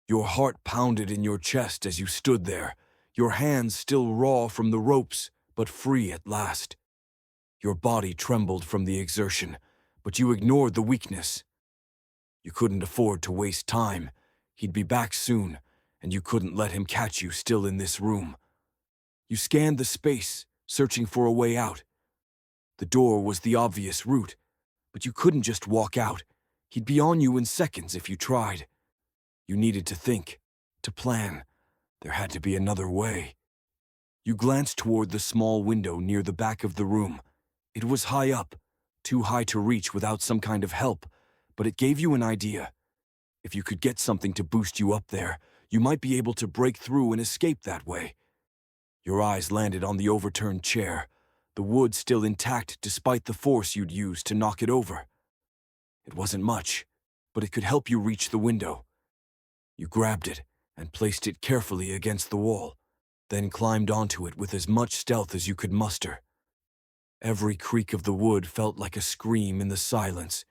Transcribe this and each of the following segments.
Your heart pounded in your chest as you stood there, your hands still raw from the ropes, but free at last. Your body trembled from the exertion, but you ignored the weakness. You couldn't afford to waste time. He'd be back soon, and you couldn't let him catch you still in this room. You scanned the space, searching for a way out. The door was the obvious route, but you couldn't just walk out. He'd be on you in seconds if you tried. You needed to think, to plan. There had to be another way. You glanced toward the small window near the back of the room. It was high up, too high to reach without some kind of help, but it gave you an idea. If you could get something to boost you up there, you might be able to break through and escape that way. Your eyes landed on the overturned chair, the wood still intact despite the force you'd used to knock it over. It wasn't much, but it could help you reach the window. You grabbed it and placed it carefully against the wall, then climbed onto it with as much stealth as you could muster. Every creak of the wood felt like a scream in the silence,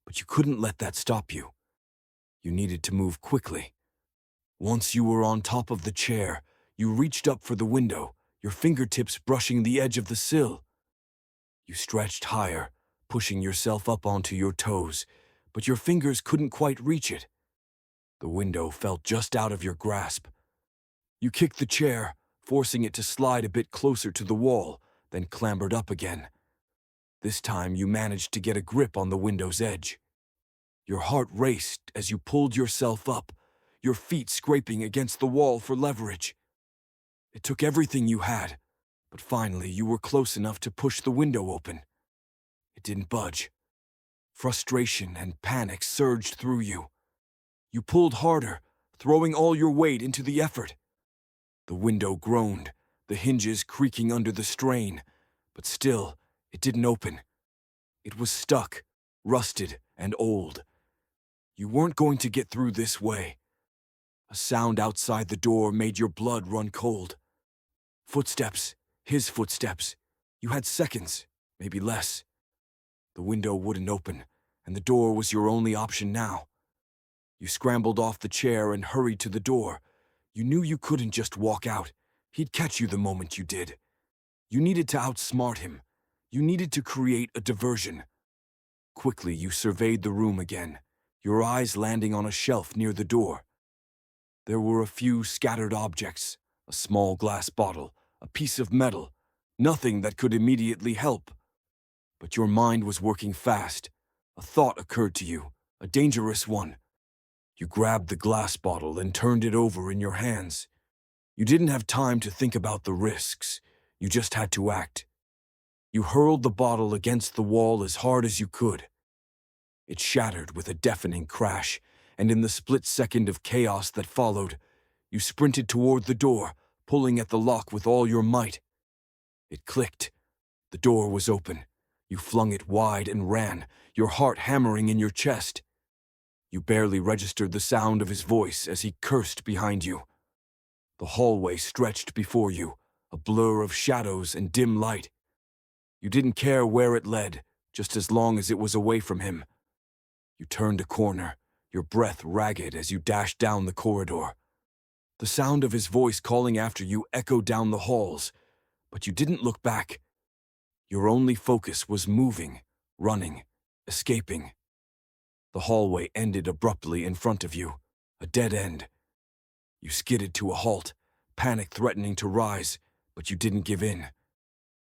but you couldn't let that stop you. You needed to move quickly. Once you were on top of the chair, you reached up for the window, your fingertips brushing the edge of the sill. You stretched higher, pushing yourself up onto your toes, but your fingers couldn't quite reach it. The window felt just out of your grasp. You kicked the chair, forcing it to slide a bit closer to the wall, then clambered up again. This time you managed to get a grip on the window's edge. Your heart raced as you pulled yourself up, your feet scraping against the wall for leverage. It took everything you had, but finally you were close enough to push the window open. It didn't budge. Frustration and panic surged through you. You pulled harder, throwing all your weight into the effort. The window groaned, the hinges creaking under the strain, but still, it didn't open. It was stuck, rusted, and old. You weren't going to get through this way. A sound outside the door made your blood run cold. Footsteps, his footsteps. You had seconds, maybe less. The window wouldn't open, and the door was your only option now. You scrambled off the chair and hurried to the door. You knew you couldn't just walk out. He'd catch you the moment you did. You needed to outsmart him. You needed to create a diversion. Quickly, you surveyed the room again, your eyes landing on a shelf near the door. There were a few scattered objects, a small glass bottle, a piece of metal, nothing that could immediately help. But your mind was working fast. A thought occurred to you, a dangerous one. You grabbed the glass bottle and turned it over in your hands. You didn't have time to think about the risks. You just had to act. You hurled the bottle against the wall as hard as you could. It shattered with a deafening crash, and in the split second of chaos that followed, you sprinted toward the door, pulling at the lock with all your might. It clicked. The door was open. You flung it wide and ran, your heart hammering in your chest. You barely registered the sound of his voice as he cursed behind you. The hallway stretched before you, a blur of shadows and dim light. You didn't care where it led, just as long as it was away from him. You turned a corner, your breath ragged as you dashed down the corridor. The sound of his voice calling after you echoed down the halls, but you didn't look back. Your only focus was moving, running, escaping. The hallway ended abruptly in front of you, a dead end. You skidded to a halt, panic threatening to rise, but you didn't give in.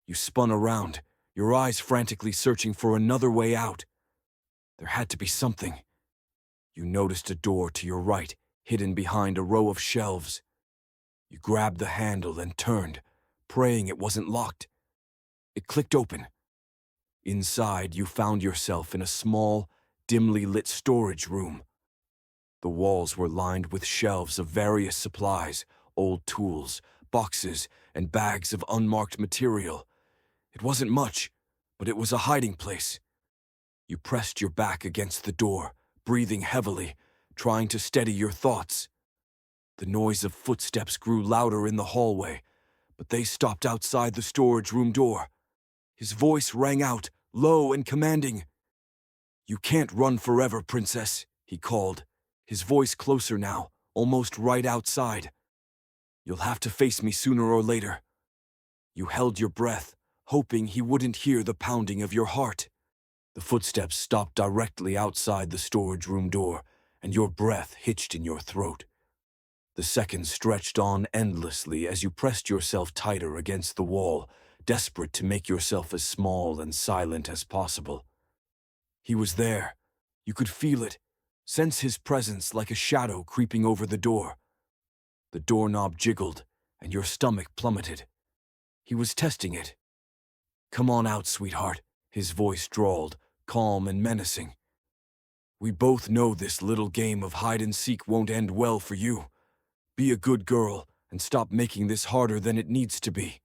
You spun around, your eyes frantically searching for another way out. There had to be something. You noticed a door to your right, hidden behind a row of shelves. You grabbed the handle and turned, praying it wasn't locked. It clicked open. Inside, you found yourself in a small, dimly lit storage room. The walls were lined with shelves of various supplies, old tools, boxes, and bags of unmarked material. It wasn't much, but it was a hiding place. You pressed your back against the door, breathing heavily, trying to steady your thoughts. The noise of footsteps grew louder in the hallway, but they stopped outside the storage room door. His voice rang out, low and commanding. "You can't run forever, princess," he called, his voice closer now, almost right outside. You'll have to face me sooner or later. You held your breath, hoping he wouldn't hear the pounding of your heart. The footsteps stopped directly outside the storage room door, and your breath hitched in your throat. The seconds stretched on endlessly as you pressed yourself tighter against the wall, desperate to make yourself as small and silent as possible. He was there. You could feel it, sense his presence like a shadow creeping over the door. The doorknob jiggled, and your stomach plummeted. He was testing it. "Come on out, sweetheart," his voice drawled, calm and menacing. "We both know this little game of hide-and-seek won't end well for you. Be a good girl and stop making this harder than it needs to be."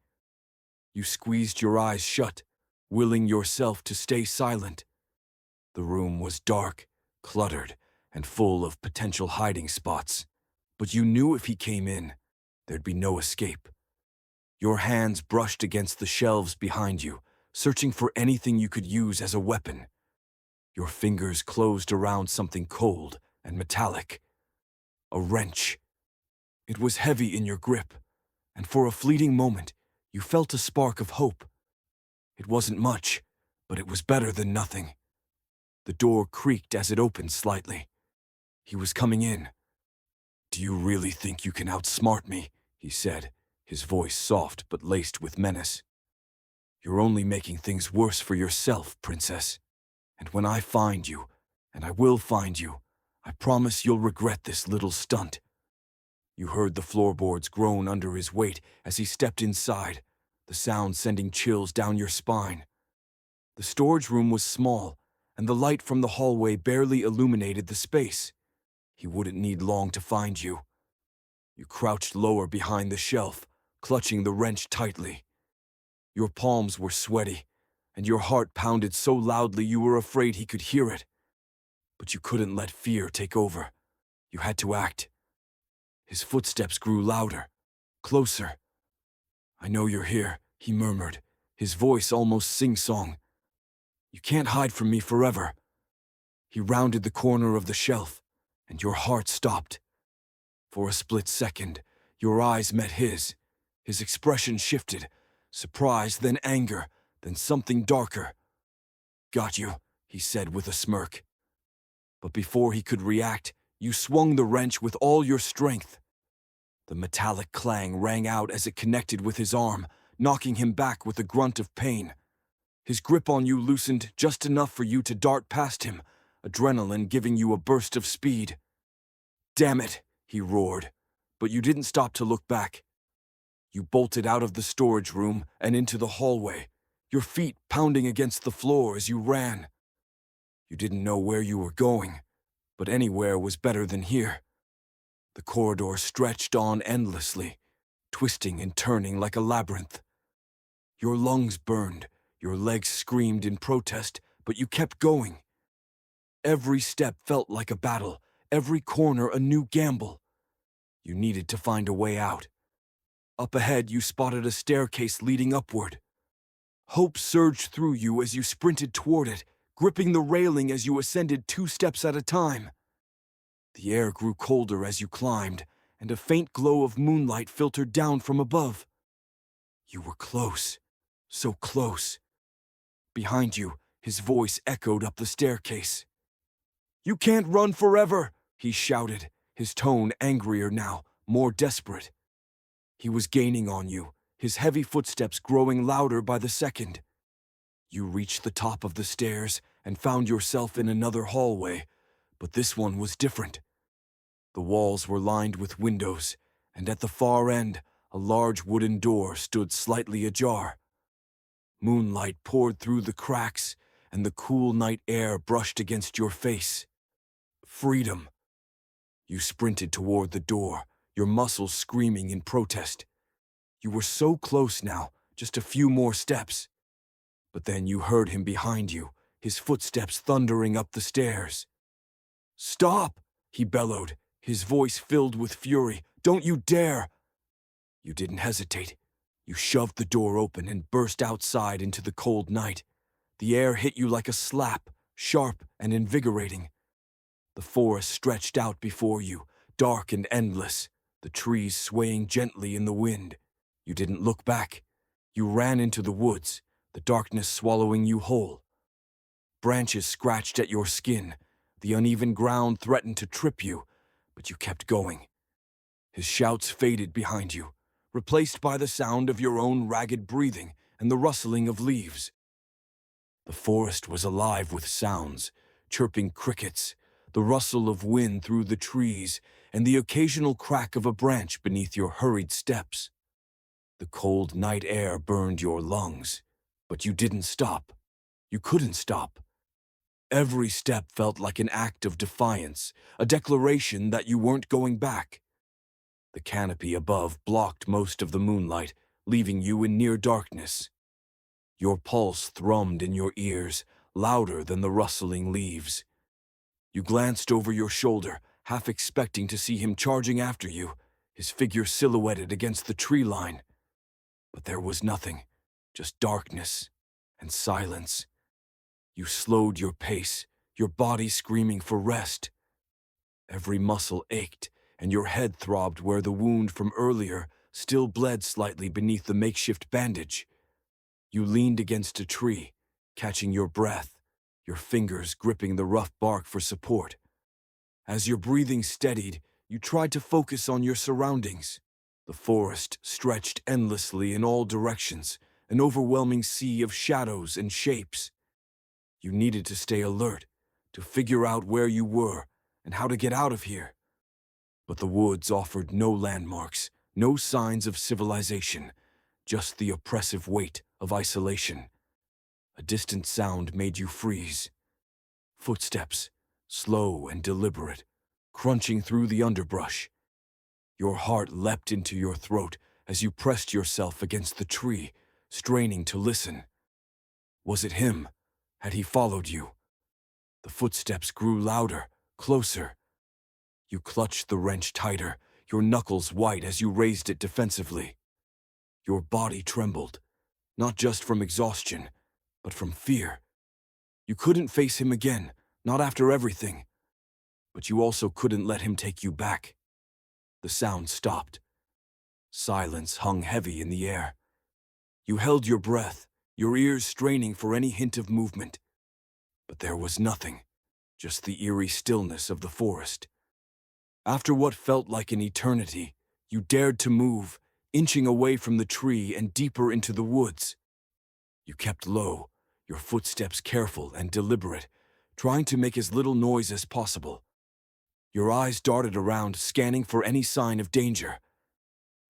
You squeezed your eyes shut, willing yourself to stay silent. The room was dark, cluttered, and full of potential hiding spots. But you knew if he came in, there'd be no escape. Your hands brushed against the shelves behind you, searching for anything you could use as a weapon. Your fingers closed around something cold and metallic. A wrench. It was heavy in your grip, and for a fleeting moment, you felt a spark of hope. It wasn't much, but it was better than nothing. The door creaked as it opened slightly. He was coming in. "Do you really think you can outsmart me?" he said, his voice soft but laced with menace. "You're only making things worse for yourself, princess. And when I find you, and I will find you, I promise you'll regret this little stunt." You heard the floorboards groan under his weight as he stepped inside, the sound sending chills down your spine. The storage room was small, and the light from the hallway barely illuminated the space. He wouldn't need long to find you. You crouched lower behind the shelf, clutching the wrench tightly. Your palms were sweaty, and your heart pounded so loudly you were afraid he could hear it. But you couldn't let fear take over. You had to act. His footsteps grew louder, closer. "I know you're here," he murmured, his voice almost sing-song. "You can't hide from me forever." He rounded the corner of the shelf, and your heart stopped. For a split second, your eyes met his. His expression shifted, surprise, then anger, then something darker. "Got you," he said with a smirk. But before he could react, you swung the wrench with all your strength. The metallic clang rang out as it connected with his arm, knocking him back with a grunt of pain. His grip on you loosened just enough for you to dart past him, adrenaline giving you a burst of speed. "Damn it," he roared, but you didn't stop to look back. You bolted out of the storage room and into the hallway, your feet pounding against the floor as you ran. You didn't know where you were going, but anywhere was better than here. The corridor stretched on endlessly, twisting and turning like a labyrinth. Your lungs burned, your legs screamed in protest, but you kept going. Every step felt like a battle, every corner a new gamble. You needed to find a way out. Up ahead, you spotted a staircase leading upward. Hope surged through you as you sprinted toward it, gripping the railing as you ascended 2 steps at a time. The air grew colder as you climbed, and a faint glow of moonlight filtered down from above. You were close, so close. Behind you, his voice echoed up the staircase. "You can't run forever," he shouted, his tone angrier now, more desperate. He was gaining on you, his heavy footsteps growing louder by the second. You reached the top of the stairs and found yourself in another hallway, but this one was different. The walls were lined with windows, and at the far end, a large wooden door stood slightly ajar. Moonlight poured through the cracks, and the cool night air brushed against your face. Freedom. You sprinted toward the door, your muscles screaming in protest. You were so close now, just a few more steps. But then you heard him behind you, his footsteps thundering up the stairs. "Stop!" he bellowed, his voice filled with fury. "Don't you dare!" You didn't hesitate. You shoved the door open and burst outside into the cold night. The air hit you like a slap, sharp and invigorating. The forest stretched out before you, dark and endless, the trees swaying gently in the wind. You didn't look back. You ran into the woods, the darkness swallowing you whole. Branches scratched at your skin. The uneven ground threatened to trip you, but you kept going. His shouts faded behind you, replaced by the sound of your own ragged breathing and the rustling of leaves. The forest was alive with sounds, chirping crickets, the rustle of wind through the trees, and the occasional crack of a branch beneath your hurried steps. The cold night air burned your lungs, but you didn't stop. You couldn't stop. Every step felt like an act of defiance, a declaration that you weren't going back. The canopy above blocked most of the moonlight, leaving you in near darkness. Your pulse thrummed in your ears, louder than the rustling leaves. You glanced over your shoulder, half expecting to see him charging after you, his figure silhouetted against the tree line. But there was nothing, just darkness and silence. You slowed your pace, your body screaming for rest. Every muscle ached, and your head throbbed where the wound from earlier still bled slightly beneath the makeshift bandage. You leaned against a tree, catching your breath, your fingers gripping the rough bark for support. As your breathing steadied, you tried to focus on your surroundings. The forest stretched endlessly in all directions, an overwhelming sea of shadows and shapes. You needed to stay alert, to figure out where you were and how to get out of here. But the woods offered no landmarks, no signs of civilization, just the oppressive weight of isolation. A distant sound made you freeze. Footsteps, slow and deliberate, crunching through the underbrush. Your heart leapt into your throat as you pressed yourself against the tree, straining to listen. Was it him? Had he followed you? The footsteps grew louder, closer. You clutched the wrench tighter, your knuckles white as you raised it defensively. Your body trembled, not just from exhaustion, but from fear. You couldn't face him again, not after everything. But you also couldn't let him take you back. The sound stopped. Silence hung heavy in the air. You held your breath, your ears straining for any hint of movement. But there was nothing, just the eerie stillness of the forest. After what felt like an eternity, you dared to move, inching away from the tree and deeper into the woods. You kept low, your footsteps careful and deliberate, trying to make as little noise as possible. Your eyes darted around, scanning for any sign of danger.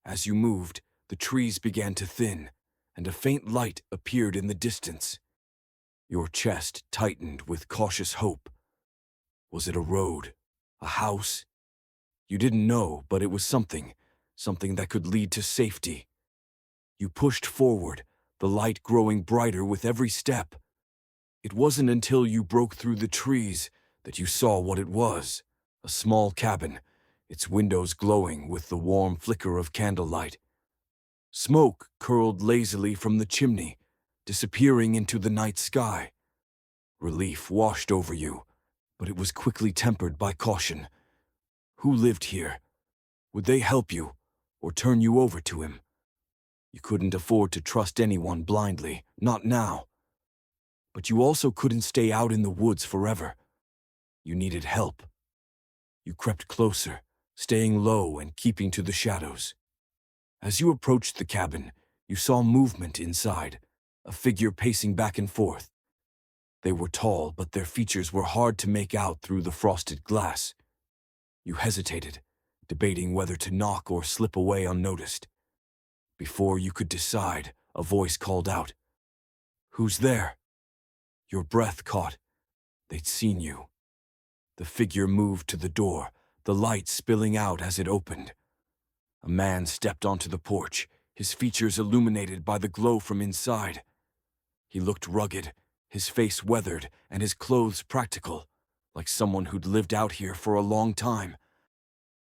As you moved, the trees began to thin, and a faint light appeared in the distance. Your chest tightened with cautious hope. Was it a road? A house? You didn't know, but it was something that could lead to safety. You pushed forward, the light growing brighter with every step. It wasn't until you broke through the trees that you saw what it was. A small cabin, its windows glowing with the warm flicker of candlelight. Smoke curled lazily from the chimney, disappearing into the night sky. Relief washed over you, but it was quickly tempered by caution. Who lived here? Would they help you, or turn you over to him? You couldn't afford to trust anyone blindly, not now. But you also couldn't stay out in the woods forever. You needed help. You crept closer, staying low and keeping to the shadows. As you approached the cabin, you saw movement inside, a figure pacing back and forth. They were tall, but their features were hard to make out through the frosted glass. You hesitated, debating whether to knock or slip away unnoticed. Before you could decide, a voice called out, "Who's there?" Your breath caught. They'd seen you. The figure moved to the door, the light spilling out as it opened. A man stepped onto the porch, his features illuminated by the glow from inside. He looked rugged, his face weathered, and his clothes practical, like someone who'd lived out here for a long time.